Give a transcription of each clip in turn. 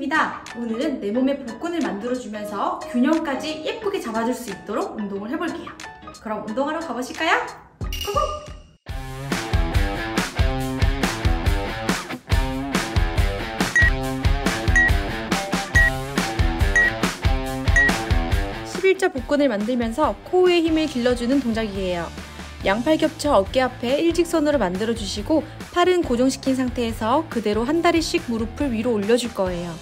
선생님입니다. 오늘은 내 몸의 복근을 만들어주면서 균형까지 예쁘게 잡아줄 수 있도록 운동을 해볼게요. 그럼 운동하러 가보실까요? 고고! 십일자 복근을 만들면서 코어의 힘을 길러주는 동작이에요. 양팔 겹쳐 어깨 앞에 일직선으로 만들어주시고 팔은 고정시킨 상태에서 그대로 한 다리씩 무릎을 위로 올려줄 거예요.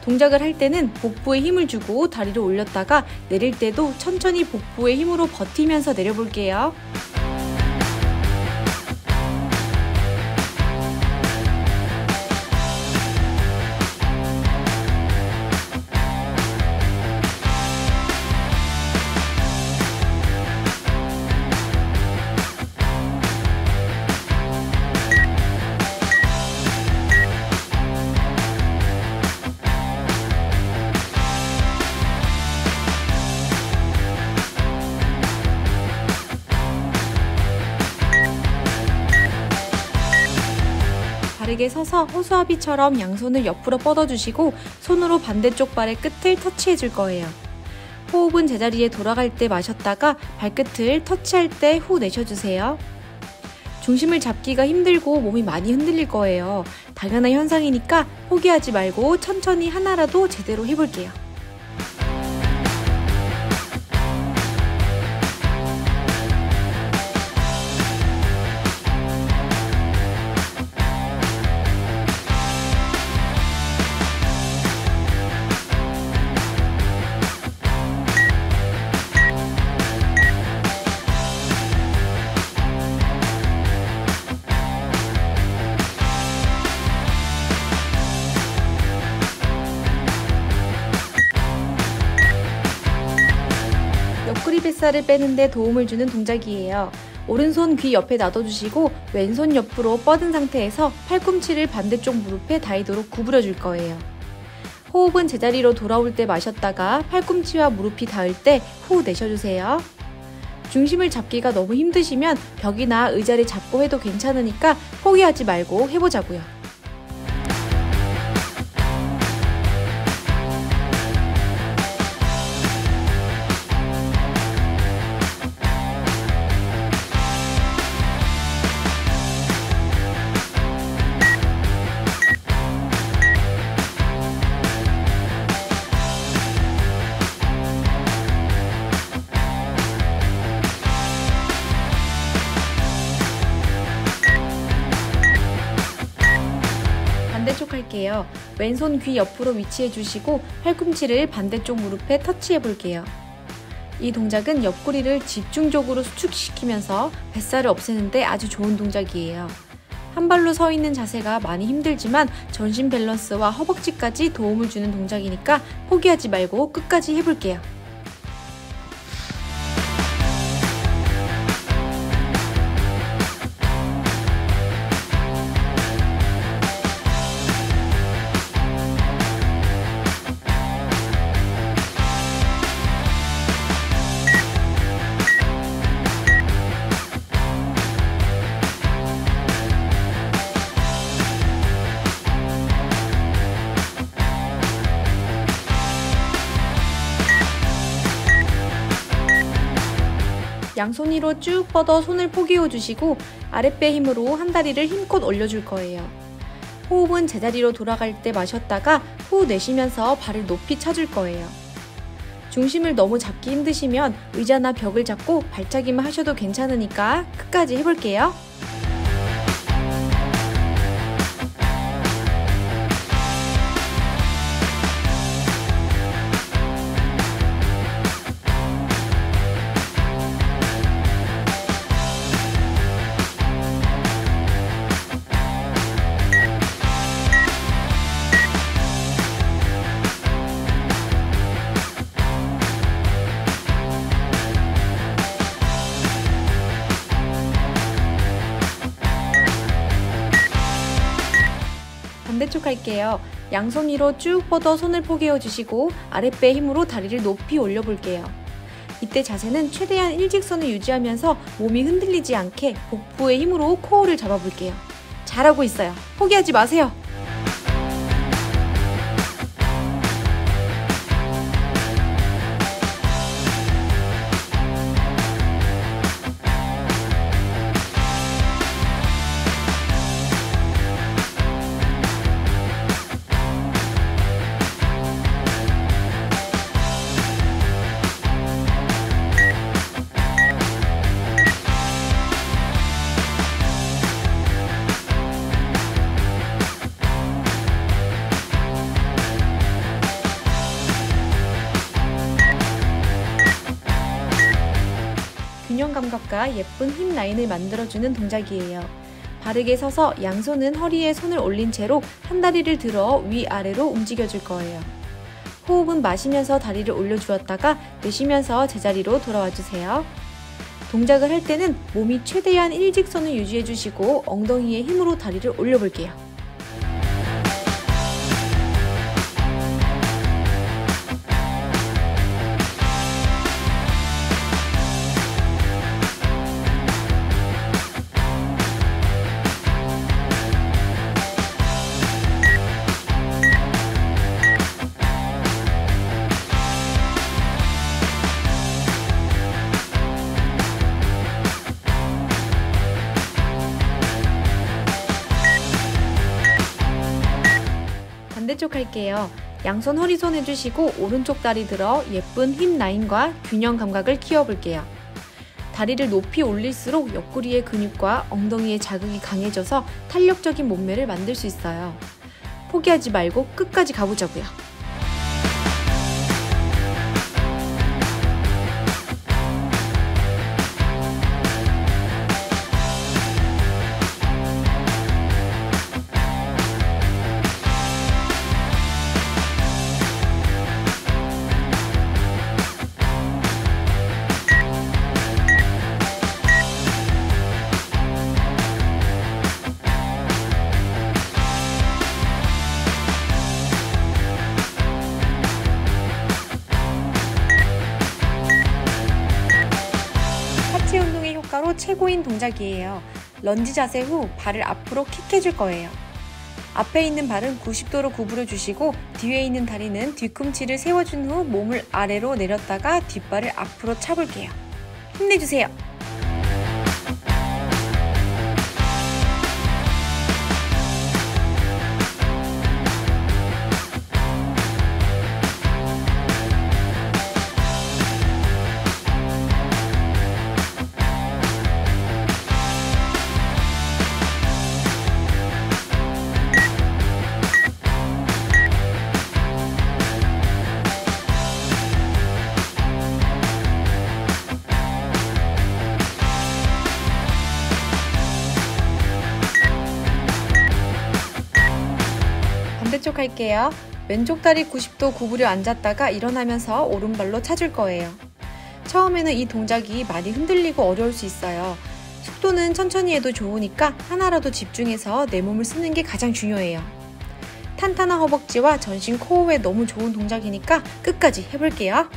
동작을 할 때는 복부에 힘을 주고 다리를 올렸다가 내릴 때도 천천히 복부의 힘으로 버티면서 내려볼게요. 바르게 서서 호수아비처럼 양손을 옆으로 뻗어주시고 손으로 반대쪽 발의 끝을 터치해줄 거예요. 호흡은 제자리에 돌아갈 때 마셨다가 발끝을 터치할 때 후 내쉬어주세요. 중심을 잡기가 힘들고 몸이 많이 흔들릴 거예요. 당연한 현상이니까 포기하지 말고 천천히 하나라도 제대로 해볼게요. 옆구리 뱃살을 빼는데 도움을 주는 동작이에요. 오른손 귀 옆에 놔둬주시고 왼손 옆으로 뻗은 상태에서 팔꿈치를 반대쪽 무릎에 닿도록 구부려 줄 거예요. 호흡은 제자리로 돌아올 때 마셨다가 팔꿈치와 무릎이 닿을 때 후 내쉬어주세요. 중심을 잡기가 너무 힘드시면 벽이나 의자를 잡고 해도 괜찮으니까 포기하지 말고 해보자고요. 반대쪽 할게요. 왼손 귀 옆으로 위치해 주시고 팔꿈치를 반대쪽 무릎에 터치해 볼게요. 이 동작은 옆구리를 집중적으로 수축시키면서 뱃살을 없애는데 아주 좋은 동작이에요. 한 발로 서 있는 자세가 많이 힘들지만 전신 밸런스와 허벅지까지 도움을 주는 동작이니까 포기하지 말고 끝까지 해볼게요. 양손 위로 쭉 뻗어 손을 포개어 주시고 아랫배 힘으로 한 다리를 힘껏 올려줄 거예요. 호흡은 제자리로 돌아갈 때 마셨다가 후 내쉬면서 발을 높이 차줄 거예요. 중심을 너무 잡기 힘드시면 의자나 벽을 잡고 발차기만 하셔도 괜찮으니까 끝까지 해볼게요. 반대쪽 할게요. 양손 위로 쭉 뻗어 손을 포개어 주시고 아랫배 힘으로 다리를 높이 올려 볼게요. 이때 자세는 최대한 일직선을 유지하면서 몸이 흔들리지 않게 복부의 힘으로 코어를 잡아볼게요. 잘하고 있어요. 포기하지 마세요. 균형감과 예쁜 힙 라인을 만들어주는 동작이에요. 바르게 서서 양손은 허리에 손을 올린 채로 한 다리를 들어 위아래로 움직여줄 거예요. 호흡은 마시면서 다리를 올려주었다가 내쉬면서 제자리로 돌아와주세요. 동작을 할 때는 몸이 최대한 일직선을 유지해주시고 엉덩이에 힘으로 다리를 올려볼게요. 반대쪽 할게요. 양손 허리손 해주시고 오른쪽 다리 들어 예쁜 힙 라인과 균형 감각을 키워볼게요. 다리를 높이 올릴수록 옆구리의 근육과 엉덩이의 자극이 강해져서 탄력적인 몸매를 만들 수 있어요. 포기하지 말고 끝까지 가보자고요. 하체 운동의 효과로 최고인 동작이에요. 런지 자세 후 발을 앞으로 킥해줄 거예요. 앞에 있는 발은 90도로 구부려 주시고 뒤에 있는 다리는 뒤꿈치를 세워준 후 몸을 아래로 내렸다가 뒷발을 앞으로 차볼게요. 힘내주세요. 반대쪽 할게요. 왼쪽 다리 90도 구부려 앉았다가 일어나면서 오른발로 차줄 거예요. 처음에는 이 동작이 많이 흔들리고 어려울 수 있어요. 속도는 천천히 해도 좋으니까 하나라도 집중해서 내 몸을 쓰는 게 가장 중요해요. 탄탄한 허벅지와 전신 코어에 너무 좋은 동작이니까 끝까지 해볼게요.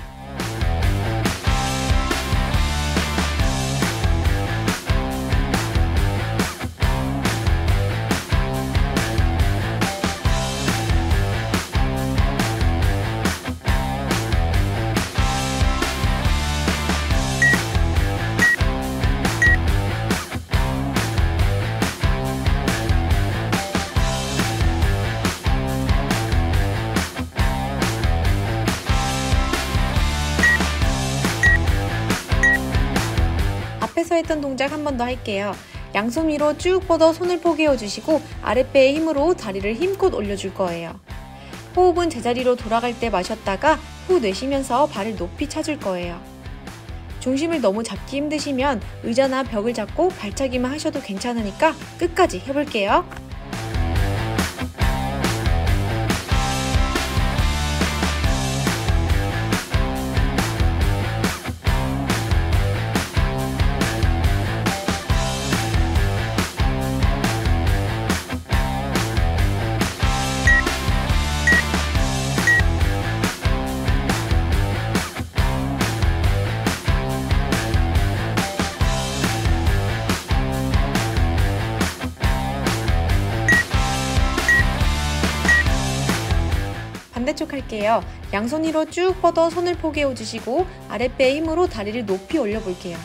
앞에서 했던 동작 한 번 더 할게요. 양손 위로 쭉 뻗어 손을 포개어 주시고 아랫배의 힘으로 다리를 힘껏 올려줄 거예요. 호흡은 제자리로 돌아갈 때 마셨다가 후 내쉬면서 발을 높이 차줄 거예요. 중심을 너무 잡기 힘드시면 의자나 벽을 잡고 발차기만 하셔도 괜찮으니까 끝까지 해볼게요. 반대쪽 할게요. 양손 위로 쭉 뻗어 손을 포개어 주시고 아랫배의 힘으로 다리를 높이 올려볼게요.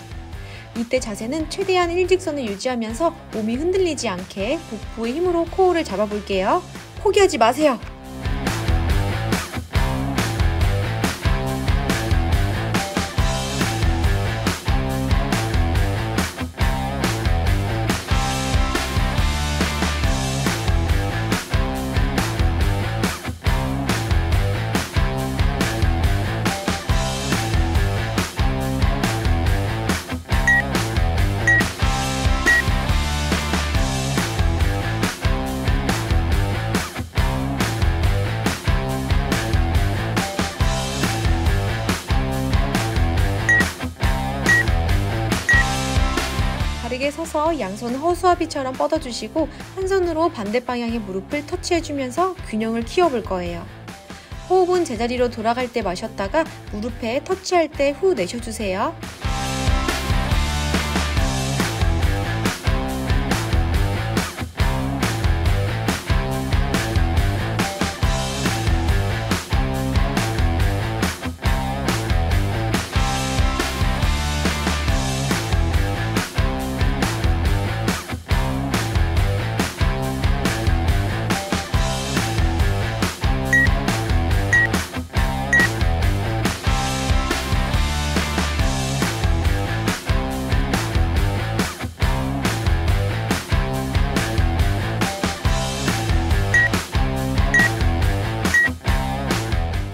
이때 자세는 최대한 일직선을 유지하면서 몸이 흔들리지 않게 복부의 힘으로 코어를 잡아볼게요. 포기하지 마세요. 서서 양손 허수아비처럼 뻗어주시고 한 손으로 반대 방향의 무릎을 터치해주면서 균형을 키워볼 거예요. 호흡은 제자리로 돌아갈 때 마셨다가 무릎에 터치할 때 후 내쉬어주세요.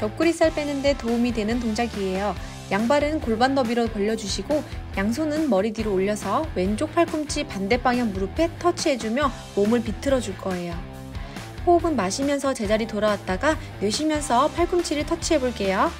옆구리살 빼는데 도움이 되는 동작이에요. 양발은 골반 너비로 벌려주시고 양손은 머리 뒤로 올려서 왼쪽 팔꿈치 반대 방향 무릎에 터치해주며 몸을 비틀어 줄 거예요. 호흡은 마시면서 제자리 돌아왔다가 내쉬면서 팔꿈치를 터치해 볼게요.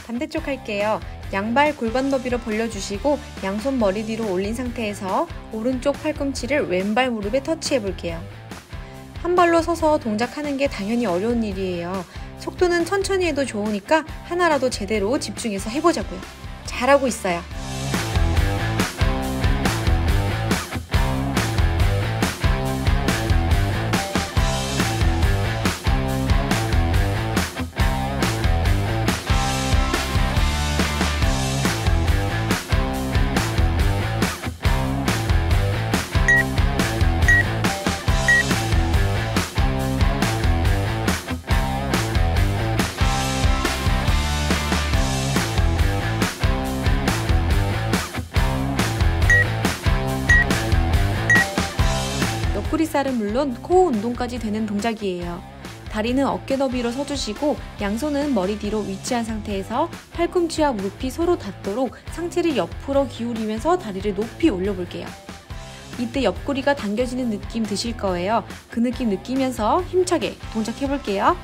반대쪽 할게요. 양발 골반 너비로 벌려주시고 양손 머리 뒤로 올린 상태에서 오른쪽 팔꿈치를 왼발 무릎에 터치해 볼게요. 한 발로 서서 동작하는 게 당연히 어려운 일이에요. 속도는 천천히 해도 좋으니까 하나라도 제대로 집중해서 해보자고요. 잘하고 있어요. 옆구리살은 물론 코어 운동까지 되는 동작이에요. 다리는 어깨 너비로 서주시고 양손은 머리 뒤로 위치한 상태에서 팔꿈치와 무릎이 서로 닿도록 상체를 옆으로 기울이면서 다리를 높이 올려볼게요. 이때 옆구리가 당겨지는 느낌 드실 거예요. 그 느낌 느끼면서 힘차게 동작해볼게요.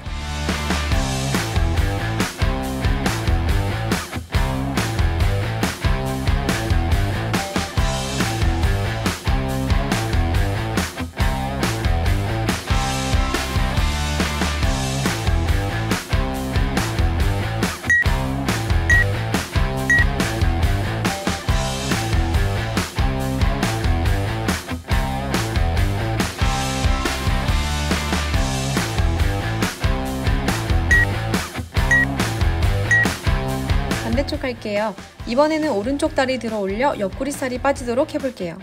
반대쪽 할게요. 이번에는 오른쪽 다리 들어 올려 옆구리살이 빠지도록 해볼게요.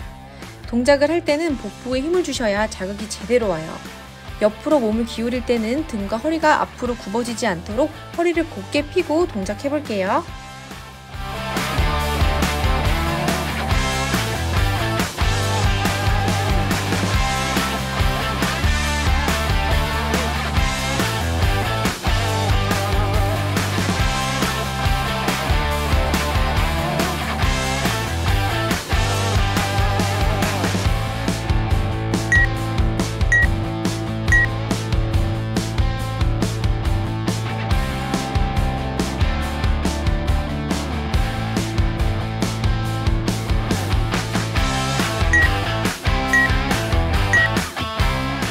동작을 할 때는 복부에 힘을 주셔야 자극이 제대로 와요. 옆으로 몸을 기울일 때는 등과 허리가 앞으로 굽어지지 않도록 허리를 곧게 펴고 동작해볼게요.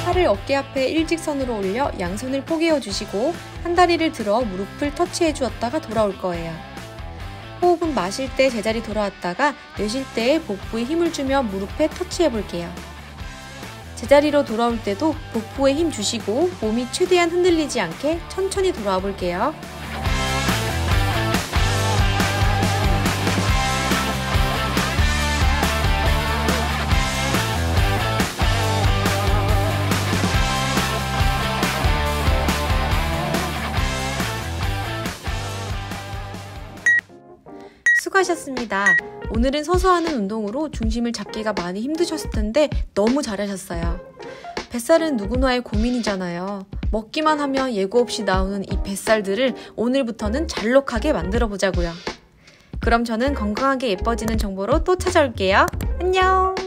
팔을 어깨 앞에 일직선으로 올려 양손을 포개어 주시고 한 다리를 들어 무릎을 터치해 주었다가 돌아올 거예요. 호흡은 마실 때 제자리 돌아왔다가 내쉴 때 복부에 힘을 주며 무릎에 터치해 볼게요. 제자리로 돌아올 때도 복부에 힘 주시고 몸이 최대한 흔들리지 않게 천천히 돌아와 볼게요. 수고하셨습니다. 오늘은 서서 하는 운동으로 중심을 잡기가 많이 힘드셨을 텐데 너무 잘하셨어요. 뱃살은 누구나의 고민이잖아요. 먹기만 하면 예고 없이 나오는 이 뱃살들을 오늘부터는 잘록하게 만들어 보자고요. 그럼 저는 건강하게 예뻐지는 정보로 또 찾아올게요. 안녕!